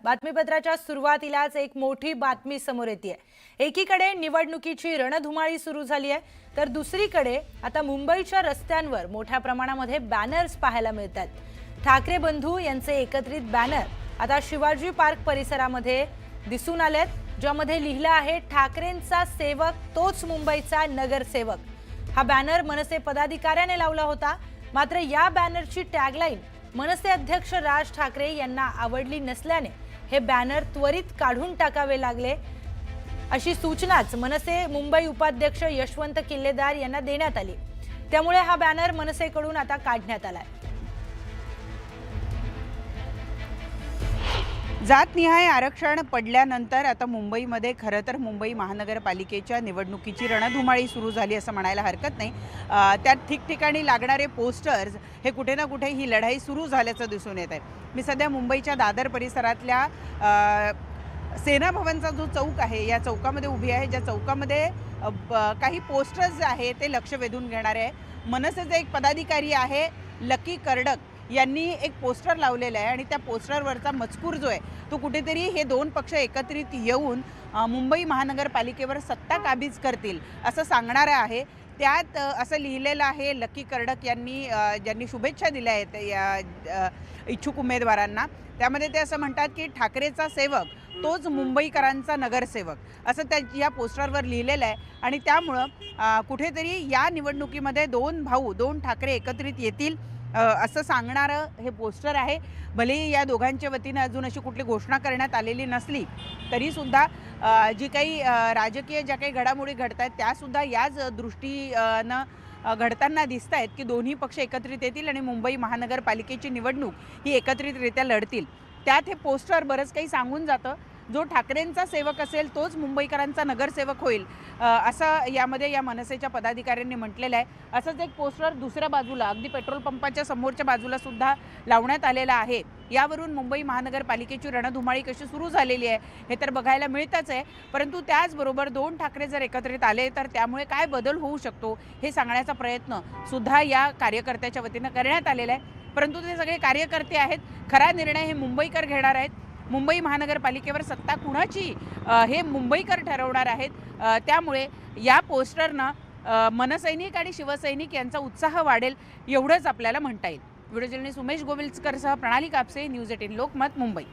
बातमीपत्राच्या सुरुवातीलाच एक मोठी बातमी समोर येते। एकीकडे निवडणुकीची रणधुमाळी सुरू झाली आहे, तर दुसरीकडे आता मुंबईच्या रस्त्यांवर मोठ्या प्रमाणामध्ये बॅनर्स पाहायला मिळतात। ठाकरे बंधू यांचे एकत्रित बॅनर आता शिवाजी पार्क परिसरामध्ये दिसून आलेत, ज्यामध्ये लिहिलं आहे ठाकरेंचा सेवक तोच मुंबईचा नगरसेवक। हा बॅनर मनसे पदाधिकाऱ्याने लावला होता, मात्र या बॅनरची टॅगलाईन मनसे अध्यक्ष राज ठाकरे यांना आवडली नसल्याने हे बॅनर त्वरित काढून टाकावे लागले, अशी सूचनाच मनसे मुंबई उपाध्यक्ष यशवंत किल्लेदार यांना देण्यात आली। त्यामुळे हा बॅनर मनसेकडून आता काढण्यात आलाय। जातनिहाय आरक्षण पडल्यानंतर आता मुंबईमध्ये खरं तर मुंबई महानगरपालिकेच्या निवडणुकीची रणधुमाळी सुरू झाली असं म्हणायला हरकत नाही। त्यात ठिकठिकाणी लागणारे पोस्टर्स हे कुठे ना कुठे ही लढाई सुरू झाल्याचं दिसून येत आहे। मी सध्या मुंबईच्या दादर परिसरातल्या सेना भवनचा जो चौक आहे या चौकामध्ये उभी आहे, ज्या चौकामध्ये काही पोस्टर्स जे आहे ते लक्ष वेधून घेणारे आहे। मनसेचे एक पदाधिकारी आहे लकी कर्डक यांनी एक पोस्टर लावलेलं आहे आणि त्या पोस्टरवरचा मजकूर जो आहे तो कुठेतरी हे दोन पक्ष एकत्रित येऊन मुंबई महानगरपालिकेवर सत्ता काबीज करतील असं सांगणारं आहे। त्यात असं लिहिलेलं आहे लकी कर्डक यांनी ज्यांनी शुभेच्छा दिल्या आहेत या इच्छुक उमेदवारांना। त्यामध्ये ते असं म्हणतात की ठाकरेचा सेवक तोच मुंबईकरांचा नगरसेवक असं त्या या पोस्टरवर लिहिलेलं आहे। आणि त्यामुळं कुठेतरी या निवडणुकीमध्ये दोन भाऊ दोन ठाकरे एकत्रित येतील असं सांगणारं हे पोस्टर आहे। भलेही या दोघांच्या वतीने अजून अशी कुठली घोषणा करण्यात आलेली नसली तरीसुद्धा जी काही राजकीय ज्या काही घडामोडी घडत आहेत त्यासुद्धा याच दृष्टीनं घडताना दिसत आहेत की दोन्ही पक्ष एकत्रित येतील आणि मुंबई महानगरपालिकेची निवडणूक ही एकत्रितरित्या लढतील। त्यात हे पोस्टर बरंच काही सांगून जातं। जो ठाकरेंचा सेवक असेल तोच मुंबईकरांचा नगरसेवक होईल असं यामध्ये या मनसेच्या पदाधिकाऱ्यांनी म्हटलेलं आहे। असंच एक पोस्टर दुसऱ्या बाजूला अगदी पेट्रोल पंपाच्या समोरच्या बाजूला सुद्धा लावण्यात आलेला आहे। यावरून मुंबई महानगरपालिकेची रणधुमाळी कशी सुरू झालेली आहे हे तर बघायला मिळतच आहे, परंतु त्याचबरोबर दोन ठाकरे जर एकत्रित आले तर त्यामुळे काय बदल होऊ शकतो हे सांगण्याचा प्रयत्न सुद्धा या कार्यकर्त्याच्या वतीनं करण्यात आलेला आहे। परंतु ते सगळे कार्यकर्ते आहेत, खरा निर्णय हे मुंबईकर घेणार आहेत। मुंबई महानगरपालिकेवर सत्ता कुणाची हे मुंबईकर ठरवणार आहेत। त्यामुळे या पोस्टरनं मनसैनिक आणि शिवसैनिक यांचा उत्साह वाढेल एवढंच आपल्याला म्हणता येईल। व्हिडिओ जर्नलिस्ट उमेश गोविलकरसह प्रणाली कापसे, न्यूज 18 लोकमत, मुंबई।